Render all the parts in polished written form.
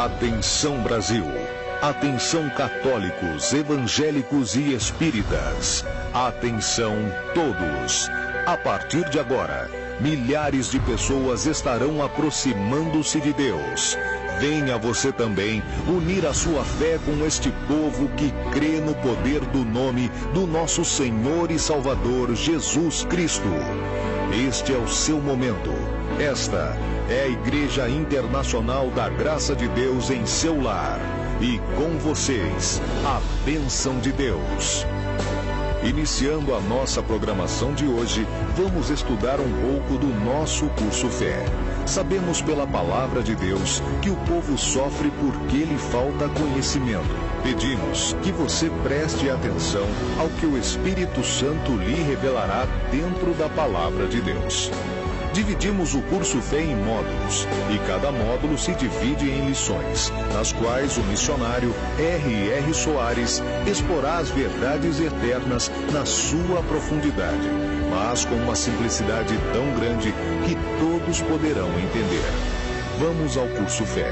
Atenção Brasil, atenção católicos, evangélicos e espíritas, atenção todos. A partir de agora, milhares de pessoas estarão aproximando-se de Deus. Venha você também unir a sua fé com este povo que crê no poder do nome do nosso Senhor e Salvador Jesus Cristo. Este é o seu momento. Esta é a Igreja Internacional da Graça de Deus em seu lar. E com vocês, a bênção de Deus. Iniciando a nossa programação de hoje, vamos estudar um pouco do nosso curso Fé. Sabemos pela palavra de Deus que o povo sofre porque lhe falta conhecimento. Pedimos que você preste atenção ao que o Espírito Santo lhe revelará dentro da palavra de Deus. Dividimos o curso Fé em módulos, e cada módulo se divide em lições, nas quais o missionário R.R. Soares exporá as verdades eternas na sua profundidade, mas com uma simplicidade tão grande que todos poderão entender. Vamos ao curso Fé.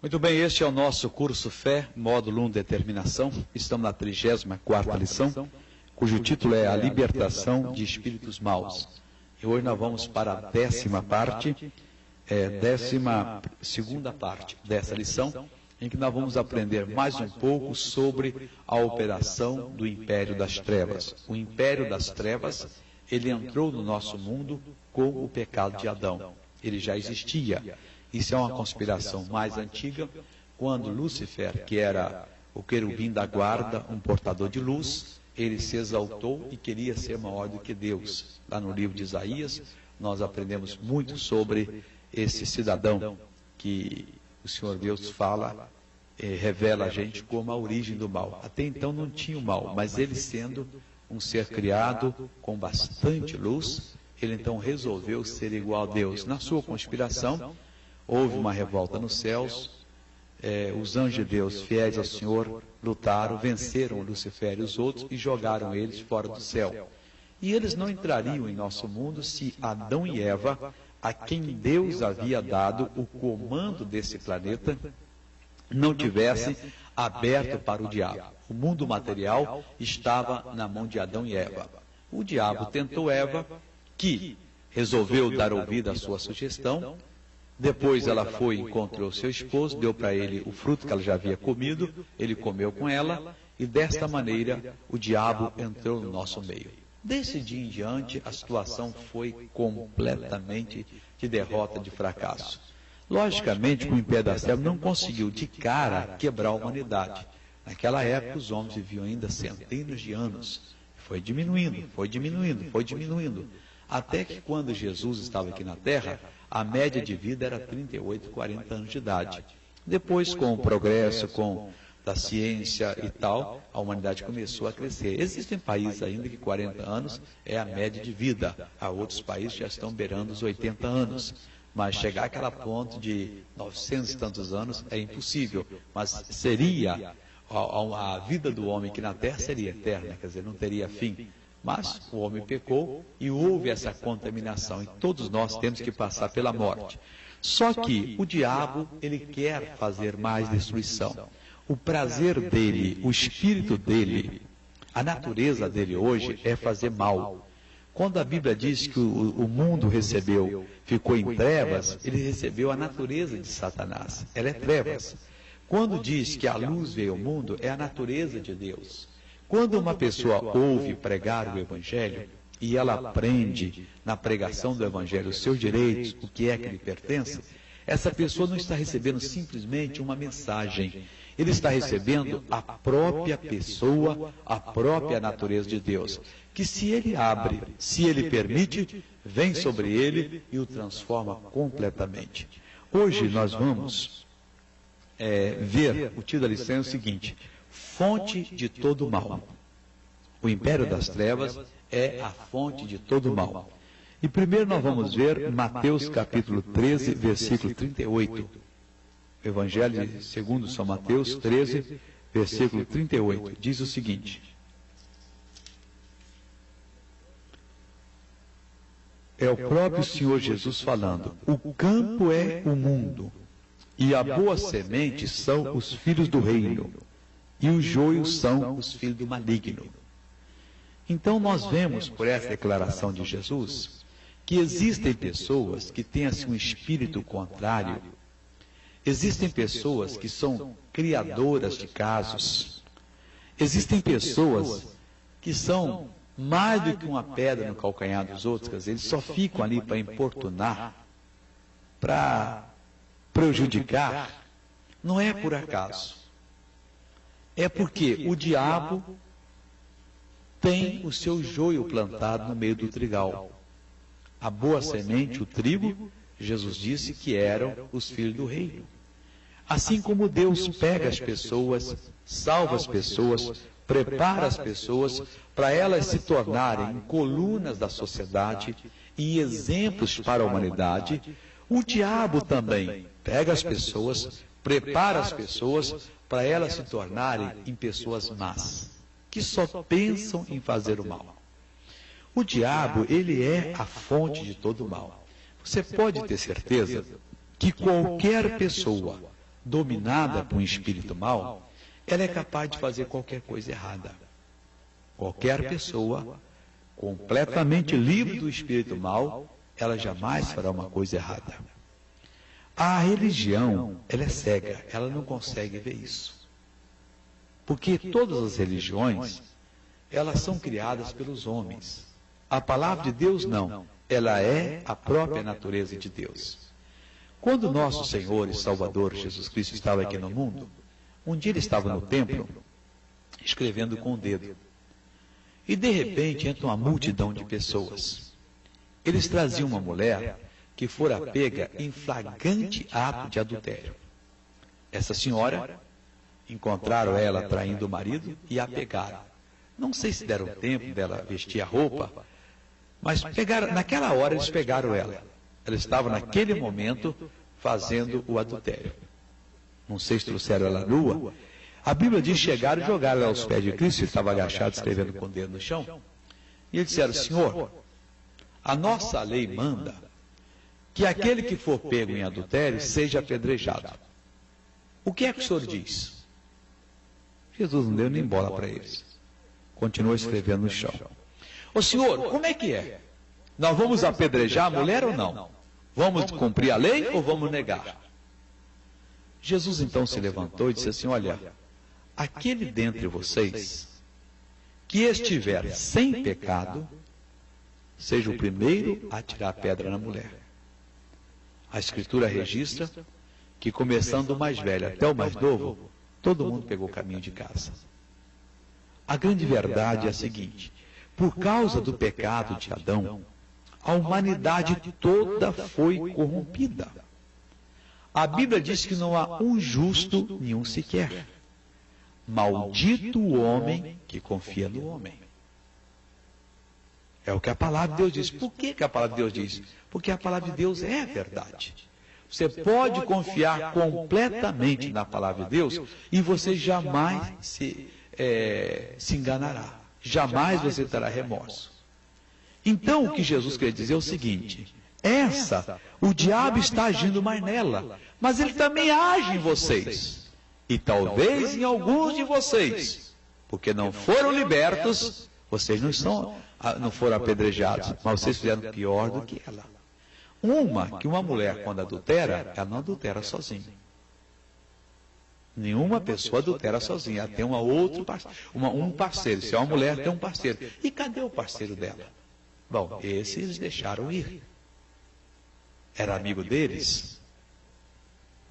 Muito bem, este é o nosso curso Fé, módulo 1, Determinação. Estamos na 34ª lição, cujo título é A Libertação de Espíritos Maus. E hoje nós vamos para a 12ª parte dessa lição, em que nós vamos aprender mais um pouco sobre a operação do Império das Trevas. O Império das Trevas, ele entrou no nosso mundo com o pecado de Adão. Ele já existia. Isso é uma conspiração mais antiga, quando Lúcifer, que era o querubim da guarda, um portador de luz, ele se exaltou e queria ser maior do que Deus. Lá no livro de Isaías, nós aprendemos muito sobre esse cidadão que o Senhor Deus fala, revela a gente como a origem do mal. Até então não tinha o mal, mas ele sendo um ser criado com bastante luz, ele então resolveu ser igual a Deus. Na sua conspiração, houve uma revolta nos céus, os anjos de Deus, fiéis ao Senhor, lutaram, venceram Lúcifer e os outros e jogaram eles fora do céu. E eles não entrariam em nosso mundo se Adão e Eva, a quem Deus havia dado o comando desse planeta, não tivessem aberto para o diabo. O mundo material estava na mão de Adão e Eva. O diabo tentou Eva, que resolveu dar ouvido à sua sugestão. Depois ela foi e encontrou seu esposo, deu para ele o fruto que ela já havia comido, ele comeu com ela, e desta maneira o diabo entrou no nosso meio. Desse dia em diante, a situação foi completamente de derrota, de fracasso. Logicamente, o Império das Trevas não conseguiu de cara quebrar a humanidade. Naquela época, os homens viviam ainda centenas de anos. Foi diminuindo, até que quando Jesus estava aqui na Terra, a média de vida era 38, 40 anos de idade. Depois, com o progresso, da ciência e tal, a humanidade começou a crescer. Existem países ainda que 40 anos é a média de vida. Há outros países que já estão beirando os 80 anos. Mas chegar àquela ponto de 900 e tantos anos é impossível. Mas seria, a vida do homem aqui na Terra seria eterna, quer dizer, não teria fim. Mas o homem pecou e houve essa contaminação, e todos nós temos que passar pela morte. Só que o diabo, ele quer fazer mais destruição. O prazer dele, o espírito dele, a natureza dele hoje é fazer mal. Quando a Bíblia diz que o mundo ficou em trevas, ele recebeu a natureza de Satanás, ela é trevas. Quando diz que a luz veio ao mundo, é a natureza de Deus. Quando uma pessoa ouve pregar o Evangelho e ela aprende na pregação do Evangelho os seus direitos, o que é que lhe pertence, essa pessoa não está recebendo simplesmente uma mensagem, ele está recebendo a própria pessoa, a própria natureza de Deus, que se ele abre, se ele permite, vem sobre ele e o transforma completamente. Hoje nós vamos ver, o título da lição é o seguinte: fonte de todo mal. O Império das Trevas é a fonte de todo mal. E primeiro nós vamos ver Mateus capítulo 13, versículo 38. Evangelho segundo São Mateus 13, versículo 38. Diz o seguinte: É o próprio Senhor Jesus falando: o campo é o mundo, e a boa semente são os filhos do reino, e os joios são os filhos do maligno. Então nós vemos, por essa declaração de Jesus, que existem pessoas que têm assim um espírito contrário. Existem pessoas que são criadoras de casos. Existem pessoas que são mais do que uma pedra no calcanhar dos outros, quer dizer, eles só ficam ali para importunar, para prejudicar. Não é por acaso. É porque o diabo tem o seu joio plantado no meio do trigal. A boa semente, o trigo, Jesus disse que eram os filhos do reino. Assim como Deus pega as pessoas, salva as pessoas, prepara as pessoas para elas se tornarem colunas da sociedade e exemplos para a humanidade, o diabo também pega as pessoas, prepara as pessoas para elas se tornarem em pessoas más, que só pensam em fazer o mal. O diabo, ele é a fonte de todo o mal. Você pode ter certeza que qualquer pessoa dominada por um espírito mau, ela é capaz de fazer qualquer coisa errada. Qualquer pessoa completamente livre do espírito mau, ela jamais fará uma coisa errada. A religião, ela é cega, ela não consegue ver isso. Porque todas as religiões, elas são criadas pelos homens. A palavra de Deus não, ela é a própria natureza de Deus. Quando nosso Senhor e Salvador Jesus Cristo estava aqui no mundo, um dia ele estava no templo, escrevendo com o dedo. E de repente entra uma multidão de pessoas. Eles traziam uma mulher que fora pega em flagrante ato de adultério. Essa senhora, encontraram ela traindo o marido e a pegaram. Não sei se deram tempo dela vestir a roupa, mas pegaram, naquela hora eles pegaram ela. Ela estava naquele momento fazendo o adultério. Não sei se trouxeram ela nua. A Bíblia diz: chegaram e jogaram ela aos pés de Cristo. Ele estava agachado, escrevendo com o dedo no chão. E eles disseram: Senhor, a nossa lei manda que aquele que for pego em adultério seja apedrejado. O que é que o senhor diz? Jesus não deu nem bola para eles. Continuou escrevendo no chão. Ô senhor, como é que é? Nós vamos apedrejar a mulher ou não? Vamos cumprir a lei ou vamos negar? Jesus então se levantou e disse assim: olha, aquele dentre vocês que estiver sem pecado, seja o primeiro a tirar a pedra na mulher. A Escritura registra que, começando do mais velho até o mais novo, todo mundo pegou o caminho de casa. A grande verdade é a seguinte: por causa do pecado de Adão, a humanidade toda foi corrompida. A Bíblia diz que não há um justo, nenhum sequer. Maldito o homem que confia no homem. É o que a palavra de Deus diz. Por que a palavra de Deus diz? Porque a palavra de Deus é a verdade. Você pode confiar completamente na palavra de Deus e você jamais se enganará. Jamais você terá remorso. Então, o que Jesus quer dizer é o seguinte: o diabo está agindo mais nela, mas ele também age em vocês. E talvez em alguns de vocês, porque não foram libertos, vocês não foram apedrejados, mas vocês fizeram pior do que ela. Uma mulher, quando adultera, ela não adultera sozinha. Nenhuma pessoa adultera sozinha. Ela tem um parceiro. Se é uma mulher, tem um parceiro. E cadê o parceiro dela? Bom, esse eles deixaram ir. Era amigo deles.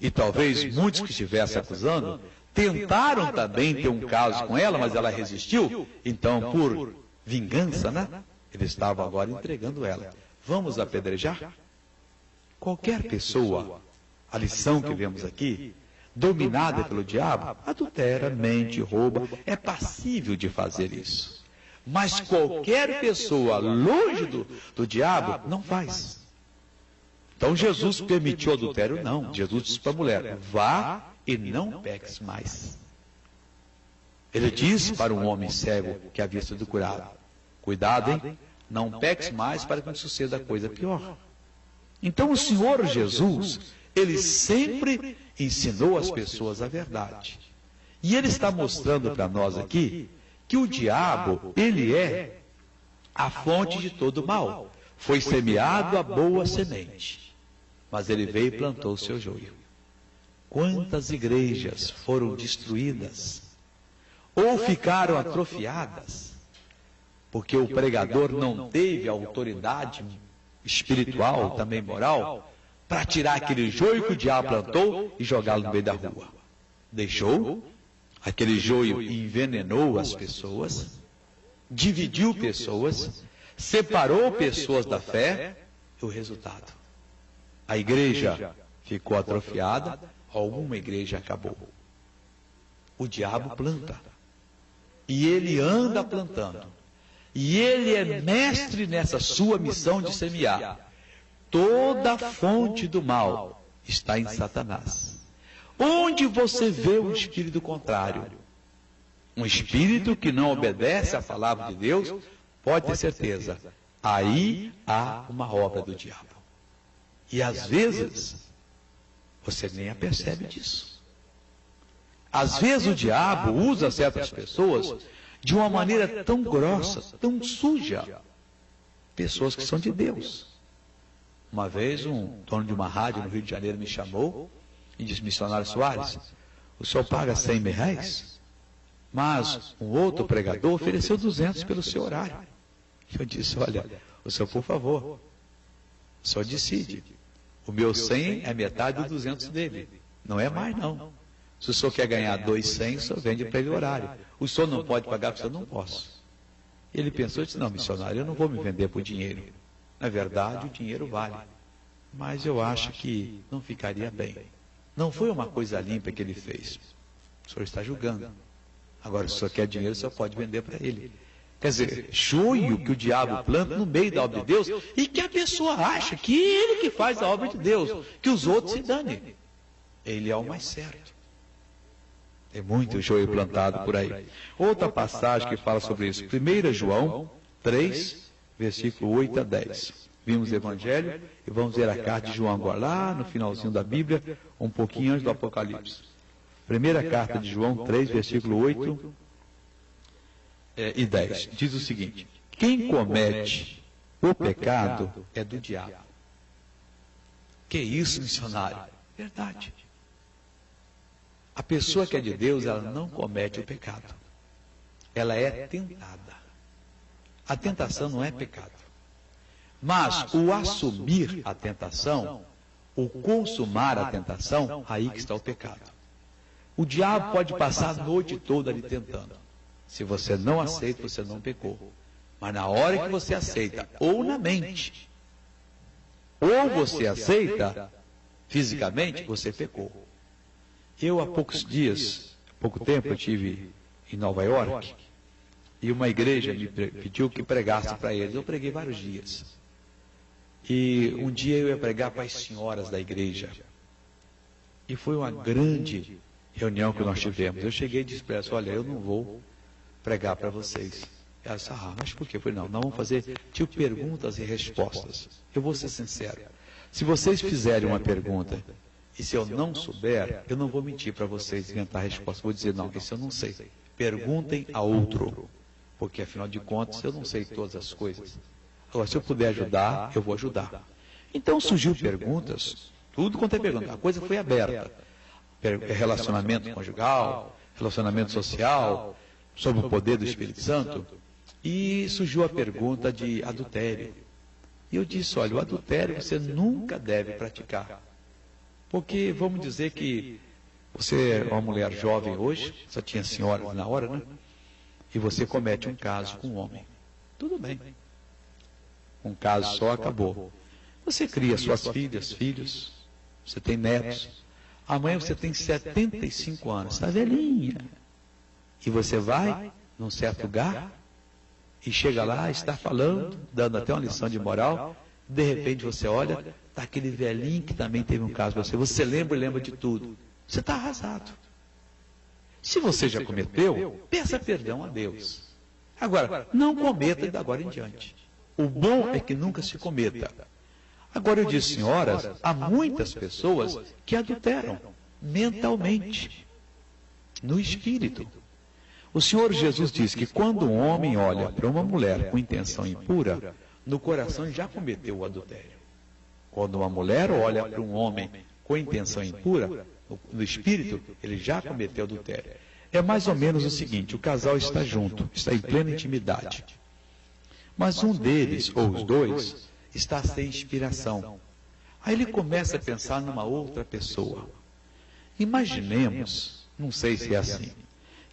E talvez muitos que estivessem acusando tentaram também ter um caso com ela, mas ela resistiu. Então, por vingança, eles estavam agora entregando ela. Vamos apedrejar? Qualquer pessoa, a lição que vemos aqui, dominada pelo diabo, adultera, mente, rouba, é passível de fazer isso. Mas qualquer pessoa longe do diabo não faz. Então Jesus permitiu o adultério? Não. Jesus disse para a mulher: vá e não peques mais. Ele disse para um homem cego que havia sido curado: cuidado, hein? Não peques mais para que não suceda coisa pior. Então o Senhor Jesus, Ele sempre ensinou às pessoas a verdade. E Ele está mostrando para nós aqui que o diabo, ele é a fonte de todo mal. Foi semeado a boa semente, mas ele veio e plantou o seu joio. Quantas igrejas foram destruídas ou ficaram atrofiadas porque o pregador não teve autoridade espiritual, também moral, para tirar aquele joio que o diabo plantou e jogá-lo no meio da rua. Deixou, aquele joio envenenou as pessoas, dividiu pessoas, separou pessoas da fé, e o resultado? A igreja ficou atrofiada, alguma igreja acabou. O diabo planta, e ele anda plantando, e ele é mestre nessa sua missão de semear. Toda fonte do mal está em Satanás. Onde você vê um espírito contrário, um espírito que não obedece à palavra de Deus, pode ter certeza, aí há uma obra do diabo. E às vezes, você nem a percebe disso. Às vezes o diabo usa certas pessoas de uma maneira tão grossa, tão suja. Pessoas que são de Deus. Uma vez um dono de uma rádio no Rio de Janeiro me chamou e disse: missionário Soares, o senhor paga 100 mil reais? Mas um outro pregador ofereceu 200 pelo seu horário. Eu disse: olha, o senhor, por favor, o senhor decide. O meu 100 é metade do 200 dele. Não é mais, não. Se o senhor quer ganhar 200, o senhor vende para ele o horário. O senhor não pode pagar, porque o senhor não posso. Ele pensou e disse: não, missionário, eu não vou me vender por dinheiro. Na verdade, o dinheiro vale. Mas eu acho que não ficaria bem. Não foi uma coisa limpa que ele fez. O senhor está julgando. Agora, se o senhor quer dinheiro, o senhor pode vender para ele. Quer dizer, joio que o diabo planta no meio da obra de Deus e que a pessoa acha que ele que faz a obra de Deus, que os outros se danem. Ele é o mais certo. Tem muito joio plantado por aí. Outra passagem que fala sobre isso. 1 João 3, versículo 8 a 10. Vimos o Evangelho e vamos ver a carta de João agora, lá no finalzinho da Bíblia, um pouquinho antes do Apocalipse. Primeira carta de João 3, versículo 8 e 10. Diz o seguinte: quem comete o pecado é do diabo. Que isso, missionário? Verdade. A pessoa que é de Deus, ela não comete o pecado. Ela é tentada. A tentação não é pecado. Mas o assumir a tentação, o consumar a tentação, aí que está o pecado. O diabo pode passar a noite toda ali tentando. Se você não aceita, você não pecou. Mas na hora que você aceita, ou na mente, ou você aceita fisicamente, você pecou. Eu, há pouco tempo, eu estive em Nova York, e uma igreja me pediu que pregasse para eles. Eu preguei vários dias. E um dia eu ia pregar para as senhoras da igreja. E foi uma grande reunião que nós tivemos. Eu cheguei e disse para elas: olha, eu não vou pregar para vocês. Elas disseram: mas por quê? Eu falei: não, nós vamos fazer tipo perguntas e respostas. Eu vou ser sincero. Se vocês fizerem uma pergunta e se eu não souber, eu não vou mentir para vocês, inventar a resposta. Vou dizer: não, isso eu não sei. Perguntem a outro. Porque, afinal de contas, eu não sei todas as coisas. Agora, se eu puder ajudar, eu vou ajudar. Então, surgiu perguntas, tudo quanto é pergunta. A coisa foi aberta. Relacionamento conjugal, relacionamento social, sobre o poder do Espírito Santo. E surgiu a pergunta de adultério. E eu disse: olha, o adultério você nunca deve praticar. Porque vamos dizer que você é uma mulher jovem hoje, só tinha senhora na hora, né? E você comete um caso com um homem. Tudo bem. Um caso só, acabou. Você cria suas filhas, filhos, você tem netos. Amanhã você tem 75 anos, está velhinha. E você vai num certo lugar e chega lá, está falando, dando até uma lição de moral. De repente você olha, está aquele velhinho que também teve um caso com você. Você lembra e lembra de tudo. Você está arrasado. Se você já cometeu, peça perdão a Deus. Agora, não cometa da agora em diante. O bom é que nunca se cometa. Agora eu disse, senhoras, há muitas pessoas que adulteram mentalmente, no espírito. O Senhor Jesus diz que quando um homem olha para uma mulher com intenção impura, no coração ele já cometeu o adultério. Quando uma mulher olha para um homem com intenção impura, no espírito, ele já cometeu adultério. É mais ou menos o seguinte, o casal está junto, está em plena intimidade. Mas um deles, ou os dois, está sem inspiração. Aí ele começa a pensar numa outra pessoa. Imaginemos, não sei se é assim,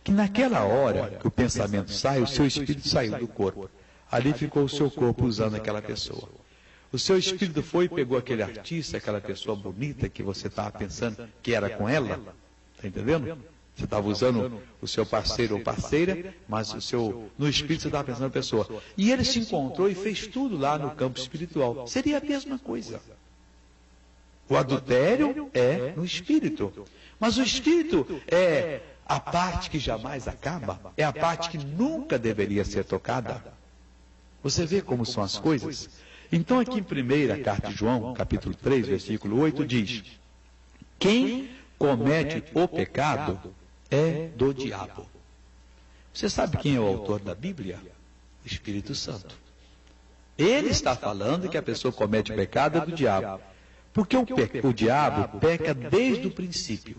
que naquela hora que o pensamento sai, o seu espírito saiu do corpo. Ali ficou o seu corpo usando aquela pessoa. O seu espírito foi e pegou aquele artista, aquela pessoa bonita que você estava pensando que era com ela. Está entendendo? Você estava usando o seu parceiro ou parceira, mas no espírito você estava pensando na pessoa. E ele se encontrou e fez tudo lá no campo espiritual. Seria a mesma coisa. O adultério é no espírito. Mas o espírito é a parte que jamais acaba, é a parte que nunca deveria ser tocada. Você vê como são as coisas? Então aqui em primeira carta de João, capítulo 3, versículo 8, diz: quem comete o pecado é do diabo. Você sabe quem é o autor da Bíblia? O Espírito Santo. Ele está falando que a pessoa comete o pecado é do diabo. Porque o diabo peca desde o princípio.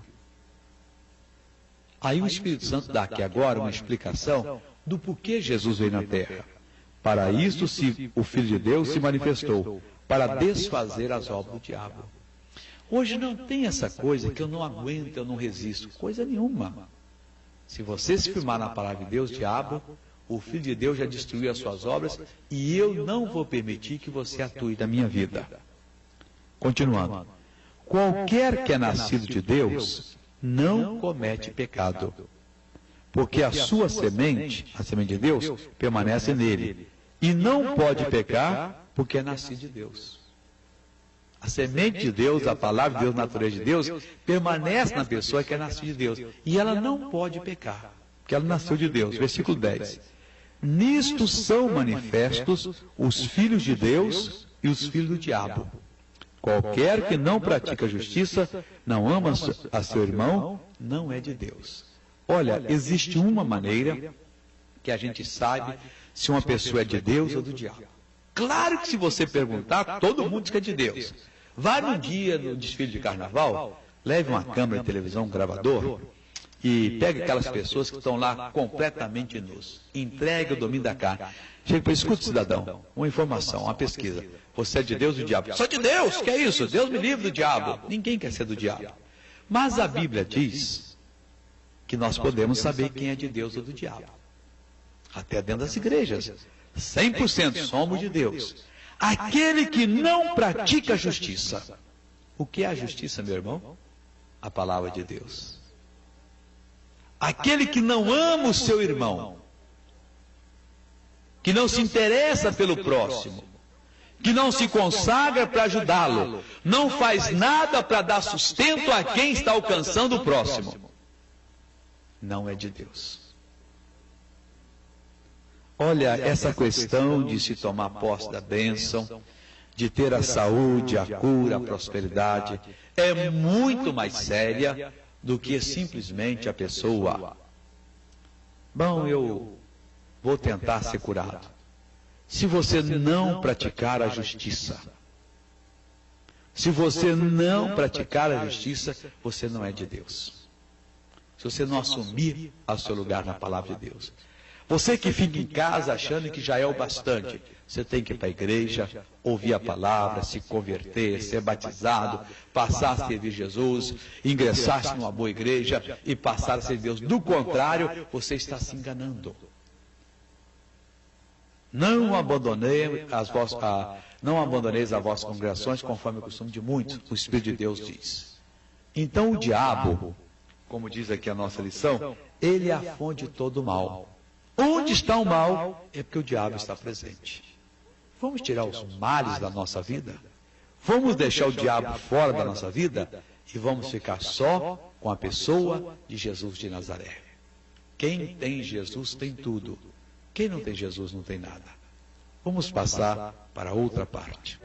Aí o Espírito Santo dá aqui agora uma explicação do porquê Jesus veio na terra. Para isto o Filho de Deus se manifestou, para desfazer as obras do diabo. Hoje não tem essa coisa que eu não aguento, eu não resisto. Coisa nenhuma. Se você se firmar na palavra de Deus, diabo, o Filho de Deus já destruiu as suas obras e eu não vou permitir que você atue na minha vida. Continuando. Qualquer que é nascido de Deus não comete pecado, porque a sua semente, a semente de Deus, permanece nele. E não pode pecar porque é nascido de Deus. A semente de Deus, a palavra de Deus, a natureza de Deus, permanece na pessoa que é nascida de Deus. E ela não pode pecar, porque ela nasceu de Deus. Versículo 10. Nisto são manifestos os filhos de Deus e os filhos do diabo. Qualquer que não pratica a justiça, não ama a seu irmão, não é de Deus. Olha, existe uma maneira que a gente sabe se uma pessoa é de Deus ou do diabo. Claro que se você perguntar, todo mundo diz que é de Deus. Vá num dia no desfile de carnaval, leve uma câmera de televisão, um gravador, e pegue aquelas pessoas que estão lá completamente nus. Entregue o domínio da carne. Chega para escuta, cidadão, uma informação, uma pesquisa. Você é de Deus ou do diabo? Sou de Deus, que é isso? Deus me livre do diabo. Ninguém quer ser do diabo. Mas a Bíblia diz que nós podemos saber quem é de Deus ou do diabo. Até dentro das igrejas. 100% somos de Deus. Aquele que não pratica a justiça. O que é a justiça, meu irmão? A palavra de Deus. Aquele que não ama o seu irmão, que não se interessa pelo próximo, que não se consagra para ajudá-lo, não faz nada para dar sustento a quem está alcançando o próximo, não é de Deus. Olha, essa questão de se tomar posse da bênção, de ter a saúde, a cura, a prosperidade, é muito mais séria do que simplesmente a pessoa. Bom, eu vou tentar ser curado. Se você não praticar a justiça, se você não praticar a justiça, você não é de Deus. Se você não assumir o seu lugar na palavra de Deus. Você que fica em casa achando que já é o bastante, você tem que ir para a igreja, ouvir a palavra, se converter, ser batizado, passar a servir Jesus, ingressar-se numa boa igreja e passar a servir Deus. Do contrário, você está se enganando. Não abandoneis as vossas congregações, conforme o costume de muitos, o Espírito de Deus diz. Então o diabo, como diz aqui a nossa lição, ele é a fonte de todo o mal. Onde está o mal, é porque o diabo está presente. Vamos tirar os males da nossa vida? Vamos deixar o diabo fora da nossa vida? E vamos ficar só com a pessoa de Jesus de Nazaré. Quem tem Jesus tem tudo. Quem não tem Jesus não tem nada. Vamos passar para outra parte.